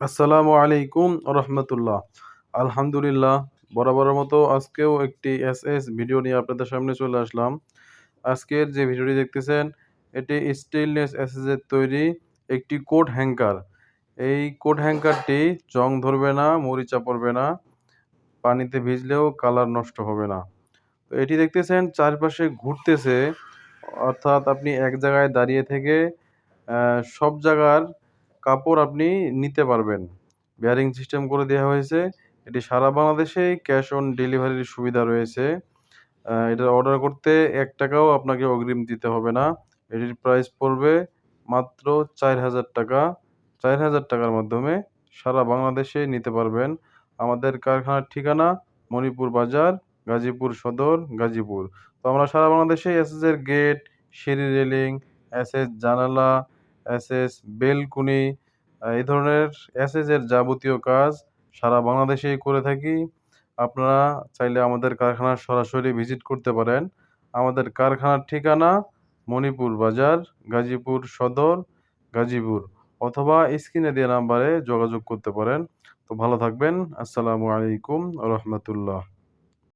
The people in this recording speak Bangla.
আসসালামু আলাইকুম রহমতুল্লাহ। আলহামদুলিল্লাহ, বরাবরের মতো আজকেও একটি এসএস ভিডিও নিয়ে আপনাদের সামনে চলে আসলাম। আজকের যে ভিডিওটি দেখতেছেন, এটি স্টেইনলেস এসএস এর তৈরি একটি কোট হ্যাঙ্গার। এই কোট হ্যাঙ্গারটি জং ধরবে না, মরিচা পড়বে না, পানিতে ভিজলেও কালার নষ্ট হবে না। তো এটি দেখতেছেন চারপাশে ঘুরতেছে, অর্থাৎ আপনি এক জায়গায় দাঁড়িয়ে থেকে সব জায়গার কাপড় আপনি নিতে পারবেন। বেয়ারিং সিস্টেম করে দেয়া হয়েছে। এটি সারা বাংলাদেশেই ক্যাশ অন ডেলিভারির সুবিধা রয়েছে। এটা অর্ডার করতে ৳১ ও আপনাকে অগ্রিম দিতে হবে না। এটির প্রাইস পড়বে মাত্র ৳৪,০০০। ৳৪,০০০ র মাধ্যমে সারা বাংলাদেশেই নিতে পারবেন। আমাদের কারখানার ঠিকানা মণিপুর বাজার, গাজীপুর সদর, গাজীপুর। তো আমরা সারা বাংলাদেশে এসএস এর গেট, সিঁড়ি রেলিং, এসএস জানালা, এসএস বেলকুনি, এই ধরনের এসএস এর যাবতীয় কাজ সারা বাংলাদেশেই করে থাকি। আপনারা চাইলে আমাদের কারখানা সরাসরি ভিজিট করতে পারেন। আমাদের কারখানার ঠিকানা মণিপুর বাজার, গাজীপুর সদর, গাজীপুর, অথবা স্ক্রিনে দেয়া নাম্বারে যোগাযোগ করতে পারেন। তো ভালো থাকবেন। আসসালামু আলাইকুম ওয়া রাহমাতুল্লাহ।